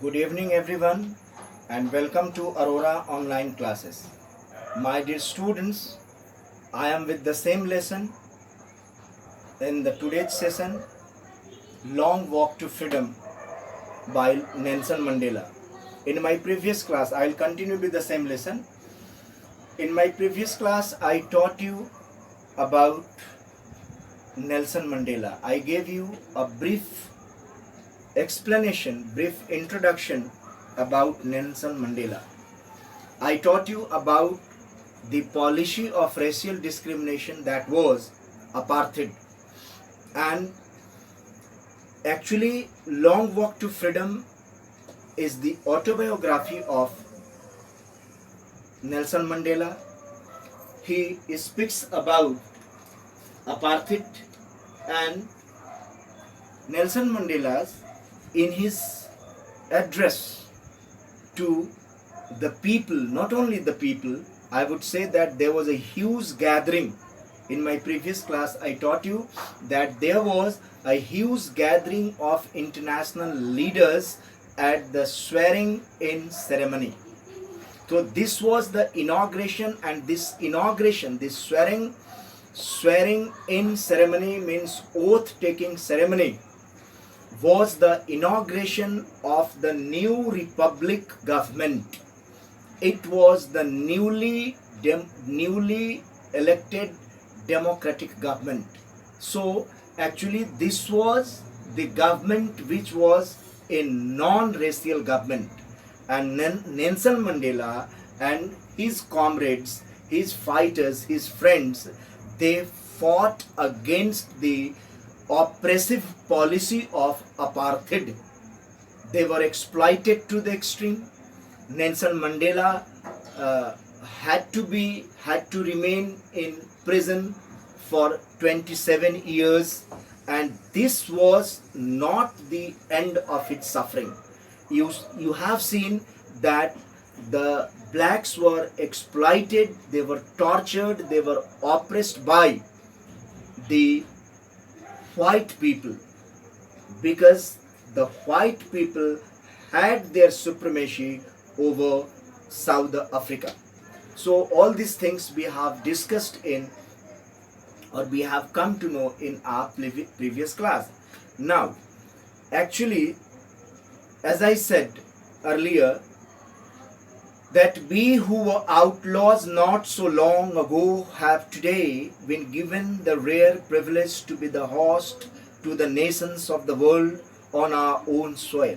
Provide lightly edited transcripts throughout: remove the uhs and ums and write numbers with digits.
Good evening, everyone, and welcome to Aurora online classes. My dear students, I am with the same lesson in the today's session, Long Walk to Freedom by Nelson Mandela. In my previous class, I will continue with the same lesson. In my previous class, I taught you about Nelson Mandela. I gave you a brief explanation, brief introduction about Nelson Mandela. I taught you about the policy of racial discrimination that was apartheid, and actually Long Walk to Freedom is the autobiography of Nelson Mandela. He speaks about apartheid, and Nelson Mandela, in his address to the people, not only the people, I would say that there was a huge gathering. In my previous class, I taught you that there was a huge gathering of international leaders at the swearing in ceremony. So this was the inauguration, and this swearing in ceremony means oath taking ceremony, was the inauguration of the new republic government. It was the newly elected democratic government. So actually this was the government which was a non-racial government, and Nelson Mandela and his comrades, his fighters, his friends, they fought against the oppressive policy of apartheid. They were exploited to the extreme. Nelson Mandela had to remain in prison for 27 years, and this was not the end of its suffering. You have seen that the blacks were exploited, they were tortured, they were oppressed by the white people, because the white people had their supremacy over South Africa. So all these things we have discussed in, or we have come to know in our previous class. Now actually, as I said earlier, that we who were outlaws not so long ago have today been given the rare privilege to be the host to the nations of the world on our own soil.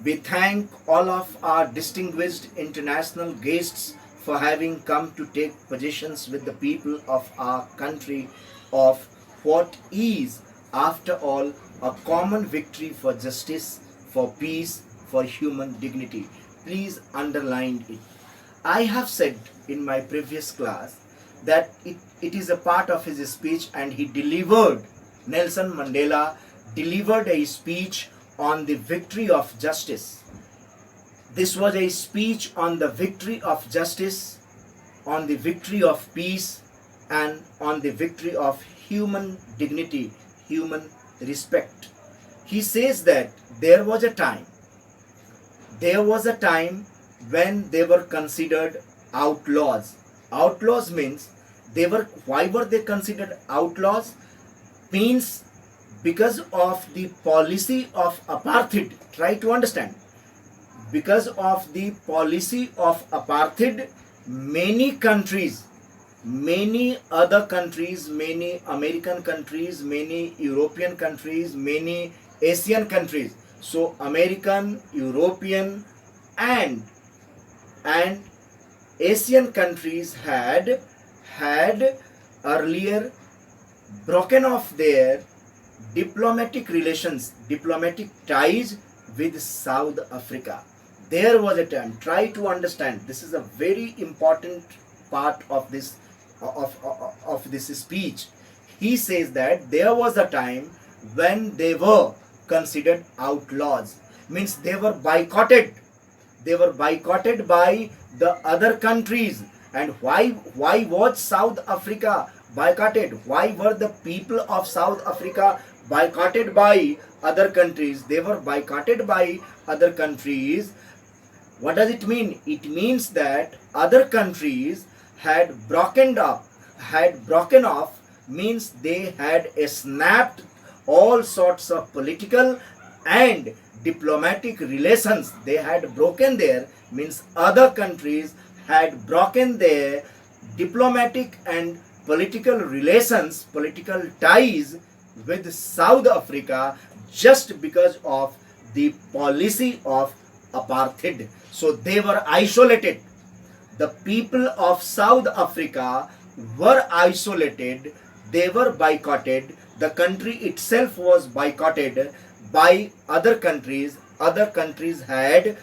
We thank all of our distinguished international guests for having come to take positions with the people of our country of what is, after all, a common victory for justice, for peace, for human dignity. Please underline it. I have said in my previous class that it is a part of his speech, and Nelson Mandela delivered a speech on the victory of justice. This was a speech on the victory of justice, on the victory of peace, and on the victory of human dignity, human respect. He says that there was a time when they were considered outlaws. Outlaws means why were they considered outlaws? Means because of the policy of apartheid. Try to understand. Because of the policy of apartheid, many countries, many other countries, many American countries, many European countries, many Asian countries. So American, European, and Asian countries had earlier broken off their diplomatic relations, diplomatic ties with South Africa. There was a time. Try to understand. This is a very important part of this speech. He says that there was a time when they were considered outlaws. Means they were boycotted. They were boycotted by the other countries. And why was South Africa boycotted? Why were the people of South Africa boycotted by other countries. They were boycotted by other countries. What does it mean? It means that other countries had broken off, means they had snapped all sorts of political and diplomatic relations. They had broken their, means other countries had broken their diplomatic and political relations, political ties with South Africa just because of the policy of apartheid. So they were isolated. The people of South Africa were isolated, they were boycotted, the country itself was boycotted by other countries. Other countries had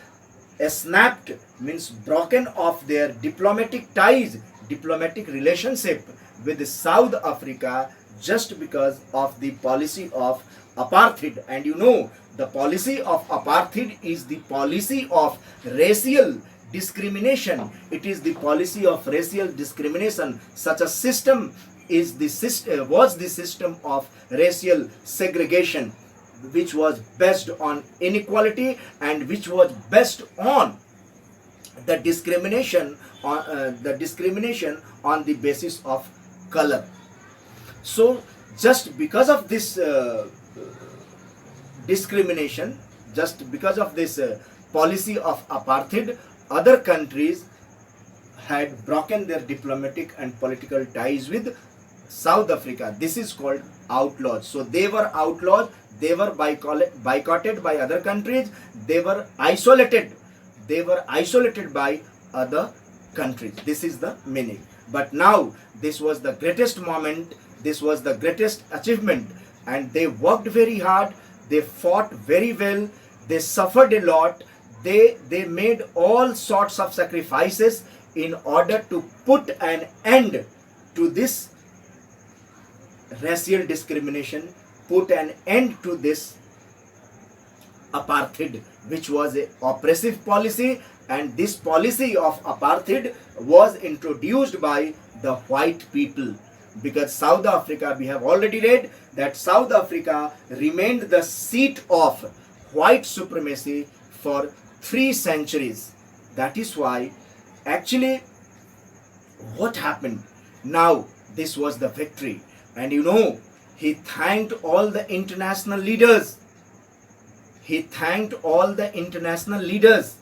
snapped, means broken off their diplomatic ties, diplomatic relationship with South Africa just because of the policy of apartheid. And you know, the policy of apartheid is the policy of racial discrimination. It is the policy of racial discrimination. Such a system is the was the system of racial segregation, which was based on inequality and which was based on the discrimination on the basis of color. So just because of this discrimination, just because of this policy of apartheid, other countries had broken their diplomatic and political ties with South Africa. This is called outlaws. So they were outlaws, they were boycotted by other countries, they were isolated by other countries. This is the meaning. But now this was the greatest moment, this was the greatest achievement, and they worked very hard, they fought very well, they suffered a lot, they made all sorts of sacrifices in order to put an end to this racial discrimination, put an end to this apartheid, which was a oppressive policy. And this policy of apartheid was introduced by the white people, because South Africa, we have already read that South Africa remained the seat of white supremacy for 3 centuries. That is why actually what happened now, this was the victory. And you know, he thanked all the international leaders. He thanked all the international leaders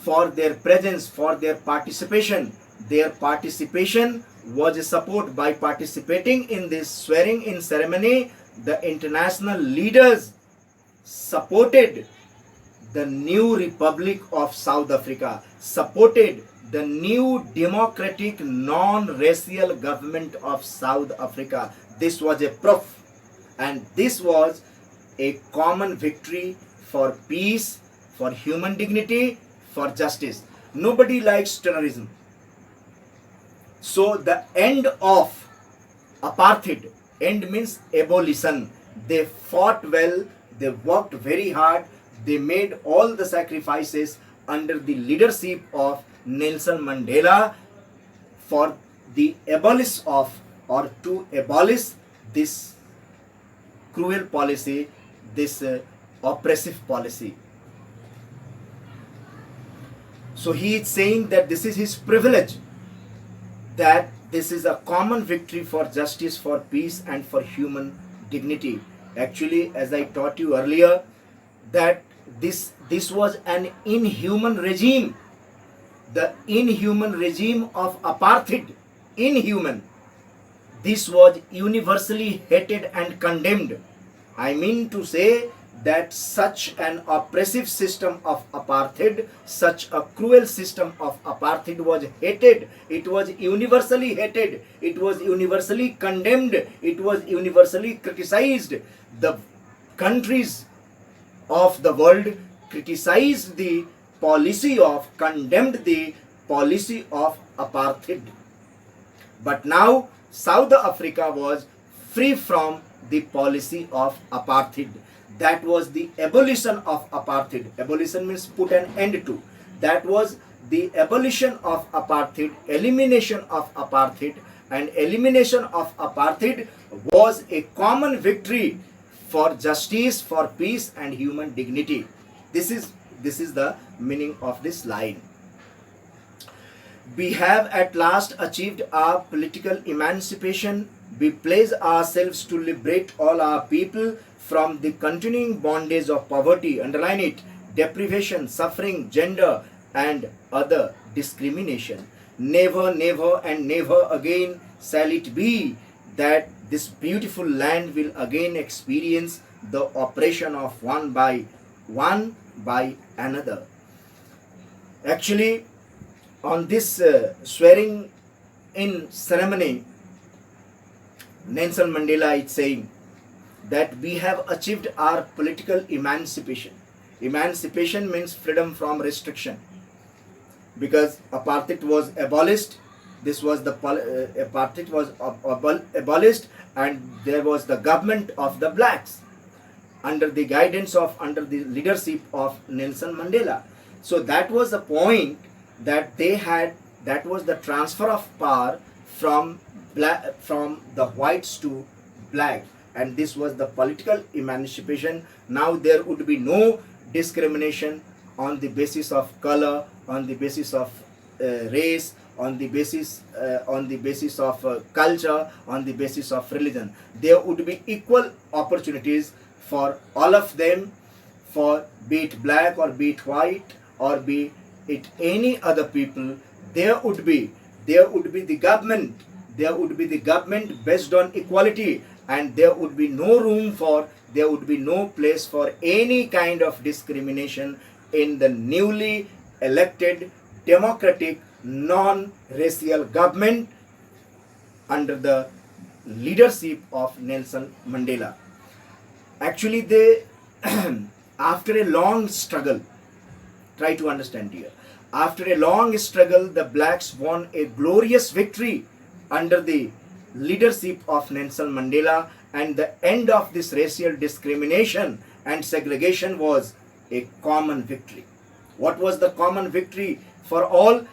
for their presence, for their participation. Their participation was a support. By participating in this swearing in ceremony, the international leaders supported the new Republic of South Africa, supported the new democratic non-racial government of South Africa. This was a proof, and this was a common victory for peace, for human dignity, for justice. Nobody likes terrorism. So the end of apartheid, end means abolition. They fought well, they worked very hard, they made all the sacrifices under the leadership of Nelson Mandela for the abolish of, or to abolish this cruel policy, this oppressive policy. So he is saying that this is his privilege, that this is a common victory for justice, for peace, and for human dignity. Actually, as I taught you earlier, that this was an inhuman regime. The inhuman regime of apartheid, inhuman. This was universally hated and condemned. I mean to say that such an oppressive system of apartheid, such a cruel system of apartheid was hated. It was universally hated. It was universally condemned. It was universally criticized. The countries of the world criticized the policy of, condemned the policy of apartheid. But now South Africa was free from the policy of apartheid. That was the abolition of apartheid. Abolition means put an end to. That was the abolition of apartheid, elimination of apartheid, and elimination of apartheid was a common victory for justice, for peace and human dignity. This is the meaning of this line. We have at last achieved our political emancipation. We pledge ourselves to liberate all our people from the continuing bondage of poverty, underline it, deprivation, suffering, gender, and other discrimination. Never, never, and never again shall it be that this beautiful land will again experience the oppression of one by another. Actually, on this swearing in ceremony, Nelson Mandela is saying that we have achieved our political emancipation. Emancipation means freedom from restriction, because apartheid was abolished. This was the apartheid was abolished, and there was the government of the blacks under the guidance of, under the leadership of Nelson Mandela. So that was the point that they had. That was the transfer of power from the whites to black, and this was the political emancipation. Now there would be no discrimination on the basis of color, on the basis of race, on the basis of culture, on the basis of religion. There would be equal opportunities for all of them, for be it black or be it white or be it any other people. There would be the government. There would be the government based on equality, and there would be no place for any kind of discrimination in the newly elected democratic non-racial government under the leadership of Nelson Mandela. Actually, they after a long struggle, try to understand here, after a long struggle, the blacks won a glorious victory under the leadership of Nelson Mandela, and the end of this racial discrimination and segregation was a common victory. What was the common victory for all?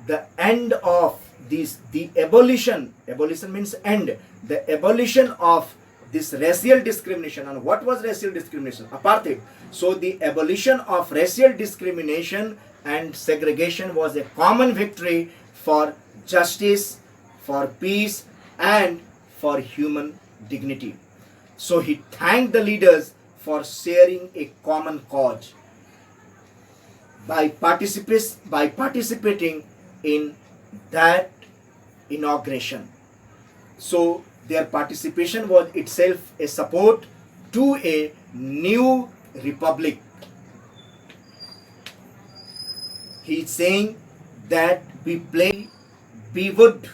The end of this, the abolition means end, the abolition of this racial discrimination. And what was racial discrimination? Apartheid. So the abolition of racial discrimination and segregation was a common victory for justice, for peace and for human dignity. So he thanked the leaders for sharing a common cause by participating in that inauguration. So their participation was itself a support to a new republic. He is saying that we would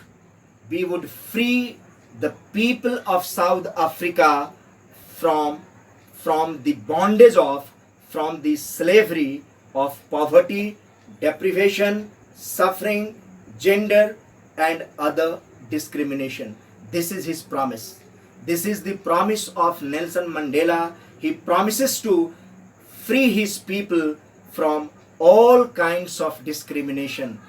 free the people of South Africa from the bondage of, from the slavery of poverty, deprivation, suffering, gender and other discrimination. This is his promise. This is the promise of Nelson Mandela. He promises to free his people from all kinds of discrimination,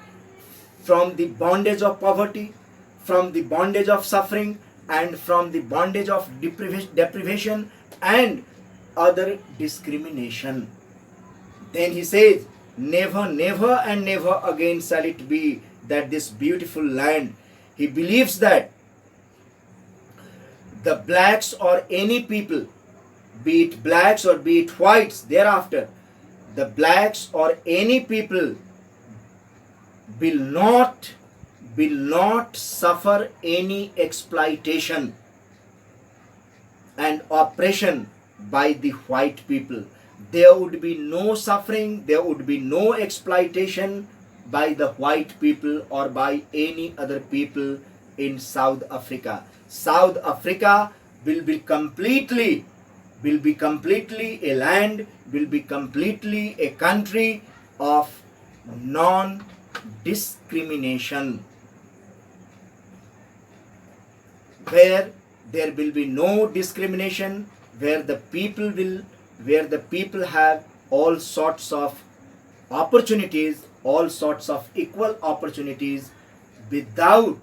from the bondage of poverty, from the bondage of suffering and from the bondage of deprivation and other discrimination. Then he says, never, never and never again shall it be that this beautiful land, he believes that the blacks or any people, be it blacks or be it whites thereafter, the blacks or any people will not suffer any exploitation and oppression by the white people. There would be no suffering, there would be no exploitation by the white people or by any other people in South Africa. South Africa will be completely a land, will be completely a country of non-discrimination, where there will be no discrimination, where the people have all sorts of opportunities, all sorts of equal opportunities without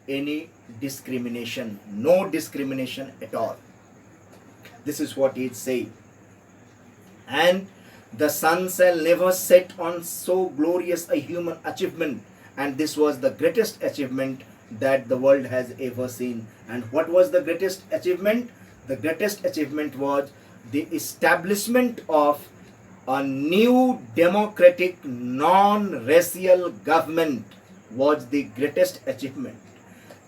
any discrimination, no discrimination at all. This is what he is saying. And the sun shall never set on so glorious a human achievement, and this was the greatest achievement that the world has ever seen. And what was the greatest achievement? The greatest achievement was the establishment of a new democratic non-racial government was the greatest achievement.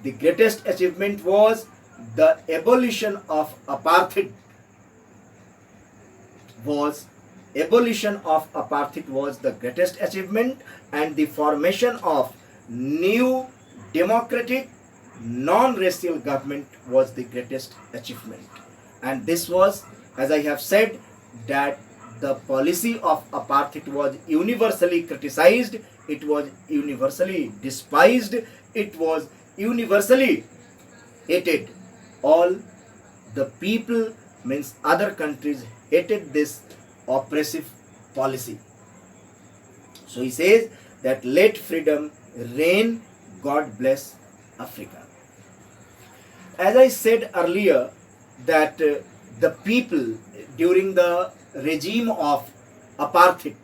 The greatest achievement was the abolition of apartheid. Abolition of apartheid was the greatest achievement, and the formation of new democratic non-racial government was the greatest achievement. And this was, as I have said, that the policy of apartheid was universally criticized, it was universally despised, it was universally hated. All the people, means other countries, hated this oppressive policy. So he says that let freedom reign, God bless Africa. As I said earlier, that the people during the regime of apartheid,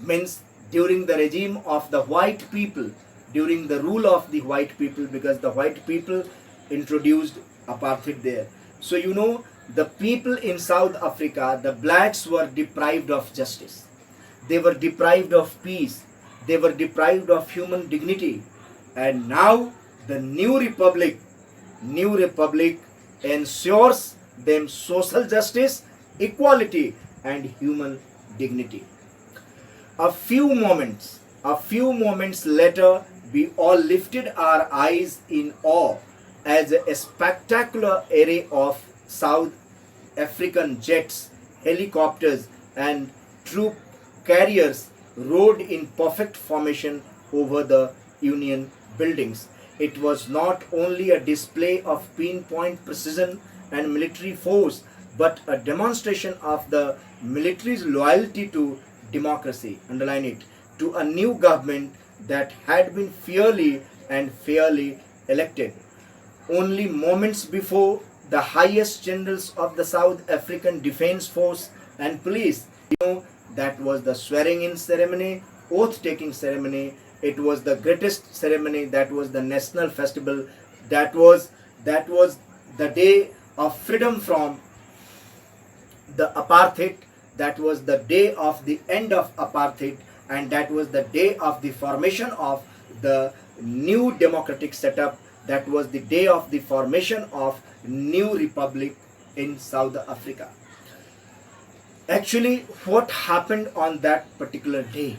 means during the regime of the white people, during the rule of the white people, because the white people introduced apartheid there. So you know, the people in South Africa, the blacks were deprived of justice. They were deprived of peace. They were deprived of human dignity. And now the new republic ensures them social justice, equality, and human dignity. A few moments later, we all lifted our eyes in awe as a spectacular array of South African jets, helicopters, and troop carriers rode in perfect formation over the Union buildings. It was not only a display of pinpoint precision and military force, but a demonstration of the military's loyalty to democracy, underline it, to a new government that had been fairly and fairly elected. Only moments before, the highest generals of the South African Defence Force and police, that was the swearing-in ceremony, oath-taking ceremony. It was the greatest ceremony. That was the national festival. That was the day of freedom from the apartheid. That was the day of the end of apartheid, and that was the day of the formation of the new democratic setup. That was the day of the formation of new republic in South Africa. Actually, what happened on that particular day?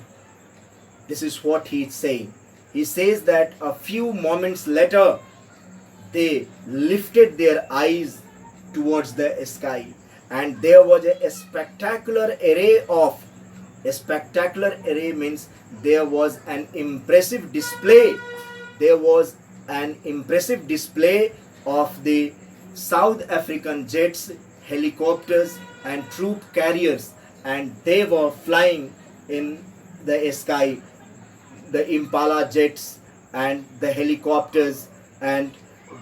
This is what he is saying. He says that a few moments later, they lifted their eyes towards the sky, and there was a spectacular array of, a spectacular array means there was an impressive display. There was an impressive display of the South African jets, helicopters, and troop carriers, and they were flying in the sky. The Impala jets and the helicopters and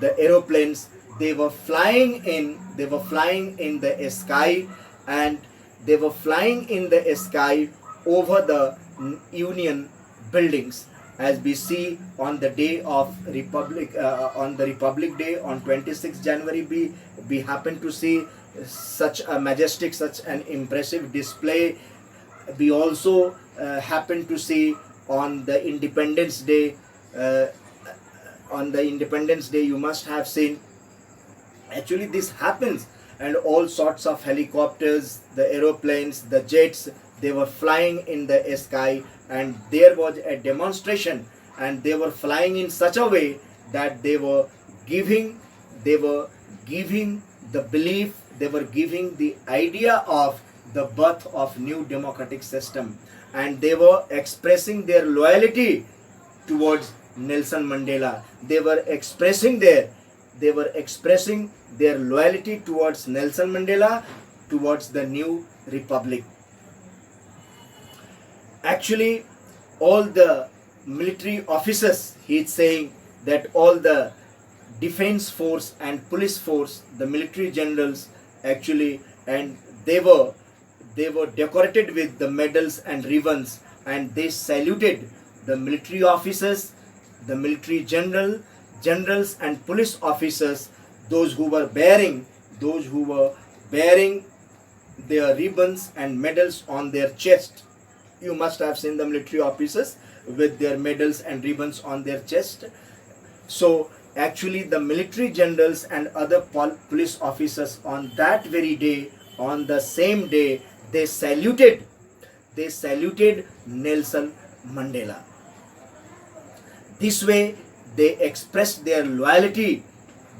the aeroplanes, they were flying in the sky, and they were flying in the sky over the Union buildings, as we see on the day of Republic, on the Republic Day on 26th January. We happen to see such a majestic, such an impressive display. We also happen to see on the Independence Day. On the Independence Day, you must have seen, actually this happens, and all sorts of helicopters, the aeroplanes, the jets, they were flying in the sky, and there was a demonstration, and they were flying in such a way that they were giving the belief, they were giving the idea of the birth of new democratic system, and they were expressing their loyalty towards Nelson Mandela. They were expressing their loyalty towards Nelson Mandela, towards the new republic. Actually, all the military officers, he is saying that all the defense force and police force, the military generals actually, and they were decorated with the medals and ribbons, and they saluted the military officers, the military generals and police officers, those who were bearing their ribbons and medals on their chest. You must have seen the military officers with their medals and ribbons on their chest. So actually the military generals and other police officers on that very day, on the same day, they saluted Nelson Mandela. This way they expressed their loyalty.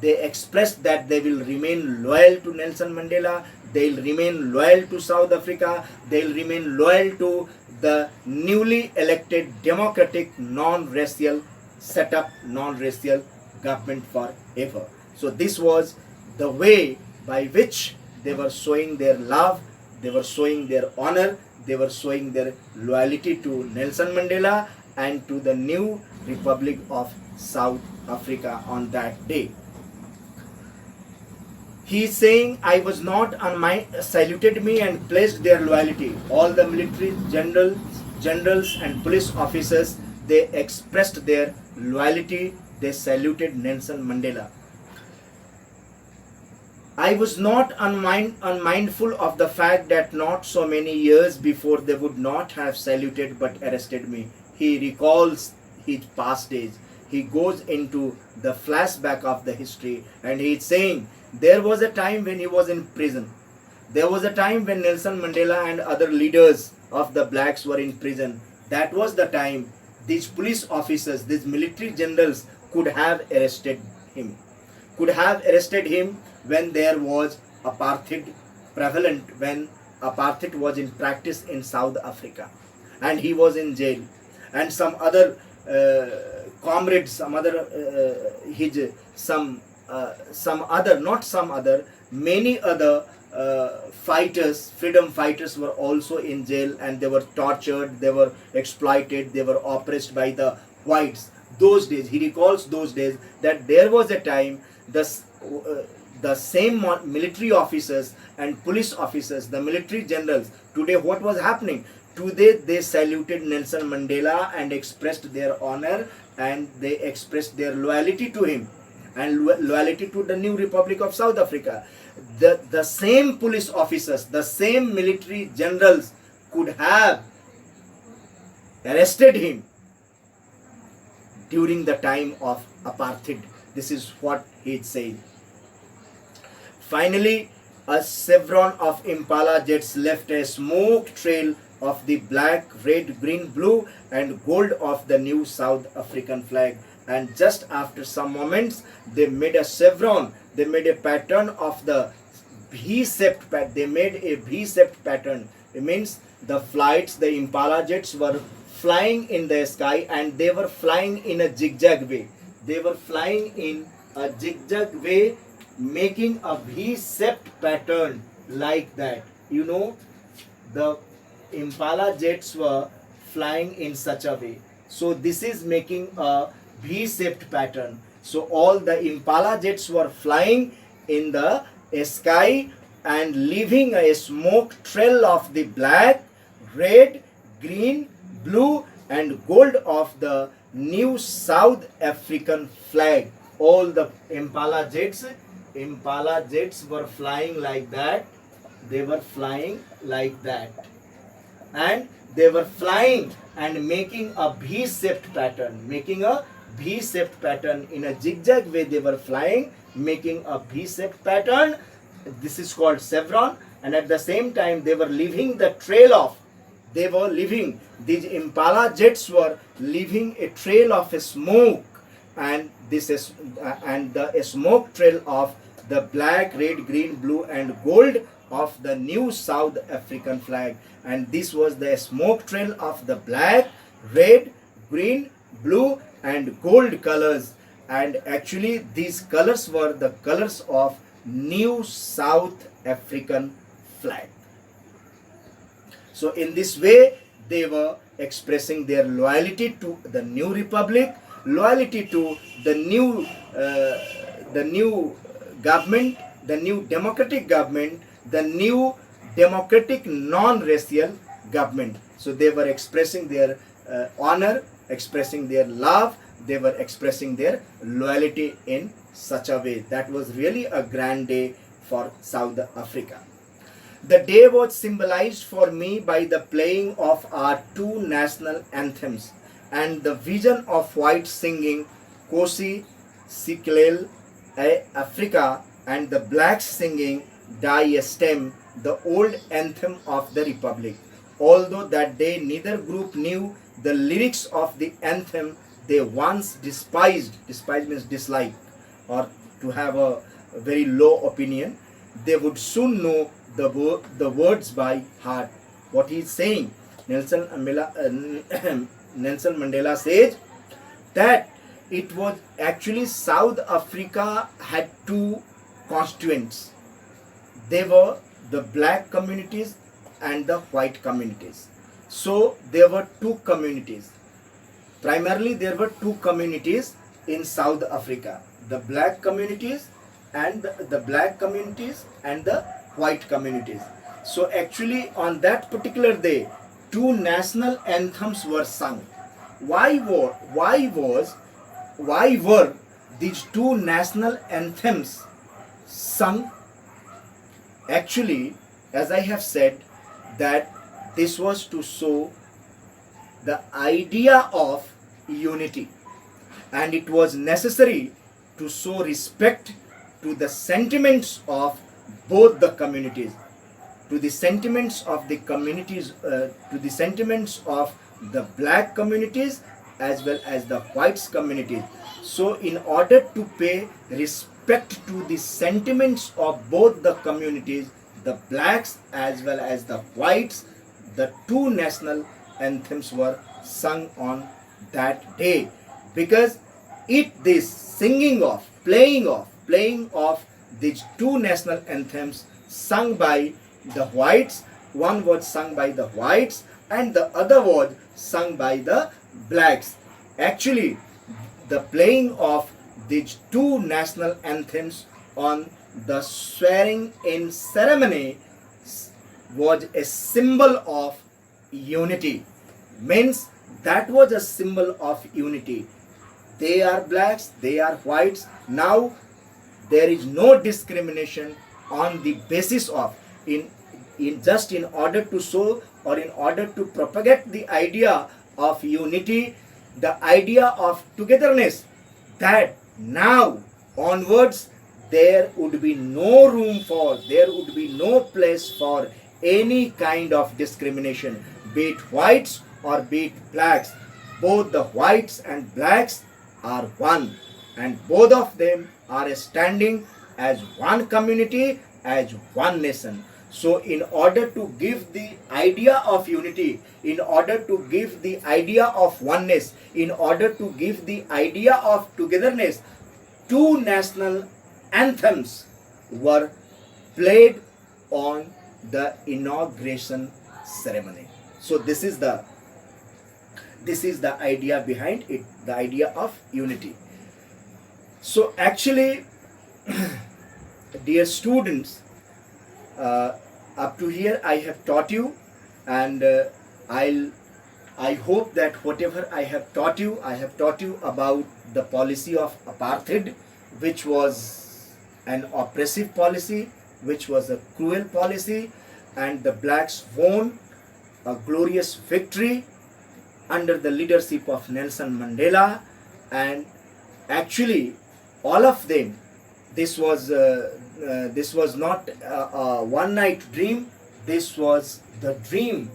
They expressed that they will remain loyal to Nelson Mandela, they will remain loyal to South Africa, they will remain loyal to the newly elected democratic non-racial setup, non-racial government forever. So this was the way by which they were showing their love, they were showing their honor, they were showing their loyalty to Nelson Mandela and to the new Republic of South Africa on that day. He is saying, I was not on my, saluted me and pledged their loyalty. All the military generals and police officers, they expressed their loyalty, they saluted Nelson Mandela. I was not unmindful of the fact that not so many years before they would not have saluted but arrested me. He recalls his past days. He goes into the flashback of the history, and he is saying, there was a time when he was in prison. There was a time when Nelson Mandela and other leaders of the blacks were in prison. That was the time these police officers, these military generals could have arrested him. Could have arrested him when there was apartheid prevalent, when apartheid was in practice in South Africa. And he was in jail. And some other comrades, some other, many other fighters, freedom fighters were also in jail, and they were tortured, they were exploited, they were oppressed by the whites. Those days, he recalls those days, that there was a time the same military officers and police officers, the military generals, today what was happening? Today they saluted Nelson Mandela and expressed their honor, and they expressed their loyalty to him and loyalty to the new Republic of South Africa. The same police officers, the same military generals could have arrested him during the time of apartheid. This is what he is saying. Finally, a chevron of Impala jets left a smoke trail of the black, red, green, blue and gold of the new South African flag. And just after some moments, they made a chevron, they made a pattern of the V-shaped pattern. They made a V-shaped pattern. It means the flights, the Impala jets were flying in the sky, and they were flying in a zigzag way. They were flying in a zigzag way, making a V-shaped pattern like that. You know, the Impala jets were flying in such a way. So this is making a V-shaped pattern. So all the Impala jets were flying in the sky and leaving a smoke trail of the black, red, green, blue and gold of the new South African flag. All the Impala jets were flying like that. They were flying like that. And they were flying and making a V-shaped pattern, making a V-shaped pattern in a zigzag way. They were flying, making a V-shaped pattern. This is called chevron. And at the same time, they were leaving the trail of, these Impala jets were leaving a trail of smoke, and this is the smoke trail of the black, red, green, blue and gold of the new South African flag. And this was the smoke trail of the black, red, green, blue and gold colors. And actually these colors were the colors of new South African flag. So in this way they were expressing their loyalty to the new republic, loyalty to the new government, the new democratic government, the new democratic non-racial government. So they were expressing their honor, expressing their love, they were expressing their loyalty in such a way. That was really a grand day for South Africa. The day was symbolized for me by the playing of our two national anthems and the vision of whites singing Kosi Siklel Africa and the blacks singing Die Stem, the old anthem of the Republic. Although that day neither group knew the lyrics of the anthem they once despised means dislike or to have a very low opinion, they would soon know the words by heart. What he is saying, Nelson Mandela says that it was actually South Africa had two constituents. They were the black communities and the white communities. So there were two communities. Primarily there were two communities in South Africa. The black communities and the white communities. So actually on that particular day, two national anthems were sung. Why were these two national anthems sung? Actually, as I have said, that this was to show the idea of unity, and it was necessary to show respect to the sentiments of both the communities, to the sentiments of the communities, to the sentiments of the black communities as well as the whites communities. So in order to pay respect to the sentiments of both the communities, the blacks as well as the whites, the two national anthems were sung on that day, because this singing of, playing of these two national anthems sung by the whites, one was sung by the whites and the other was sung by the blacks. Actually, the playing of these two national anthems on the swearing in ceremony was a symbol of unity. Means that was a symbol of unity. They are blacks, they are whites. Now there is no discrimination on the basis of in order to show or in order to propagate the idea of unity, the idea of togetherness, that now onwards there would be no room for, there would be no place for any kind of discrimination, be it whites or be it blacks. Both the whites and blacks are one, and both of them are standing as one community, as one nation. So in order to give the idea of unity, in order to give the idea of oneness, in order to give the idea of togetherness, two national anthems were played on the inauguration ceremony. So this is the idea behind it, the idea of unity. So actually, dear students, up to here I have taught you, and I hope that whatever I have taught you about the policy of apartheid, which was an oppressive policy, which was a cruel policy, and the blacks won a glorious victory under the leadership of Nelson Mandela. And actually all of them, this was not a one night dream, this was the dream.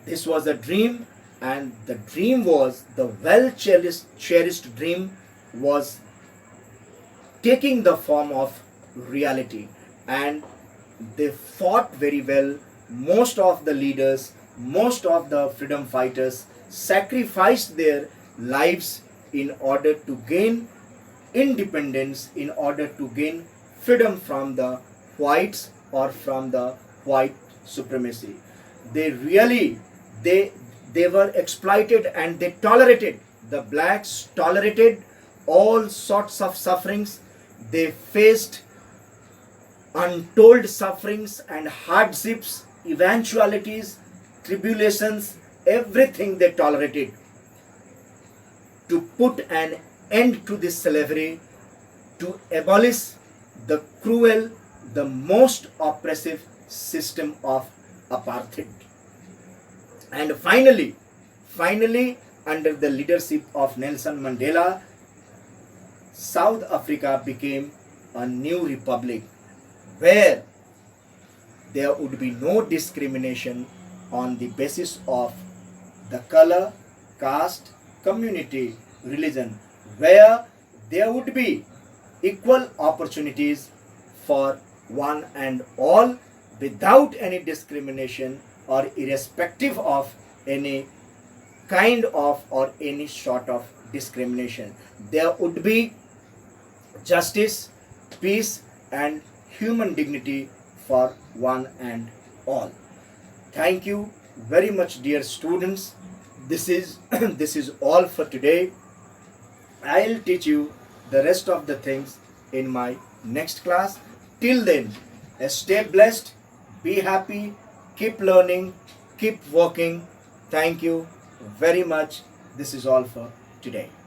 This was a dream, and the dream was, the well cherished dream was taking the form of reality, and they fought very well. Most of the leaders, most of the freedom fighters sacrificed their lives in order to gain independence, in order to gain freedom from the whites or from the white supremacy. They really, they were exploited and they tolerated the blacks tolerated all sorts of sufferings. They faced untold sufferings and hardships, eventualities, tribulations, everything they tolerated to put an end to this slavery, to abolish the cruel, the most oppressive system of apartheid. And finally, under the leadership of Nelson Mandela, South Africa became a new republic where there would be no discrimination on the basis of the color, caste, community, religion, where there would be equal opportunities for one and all without any discrimination or irrespective of any kind of or any sort of discrimination. There would be justice, peace, and human dignity for one and all. Thank you very much, dear students. This is this is all for today. I'll teach you the rest of the things in my next class. Till then, stay blessed, be happy, keep learning, keep working. Thank you very much. This is all for today.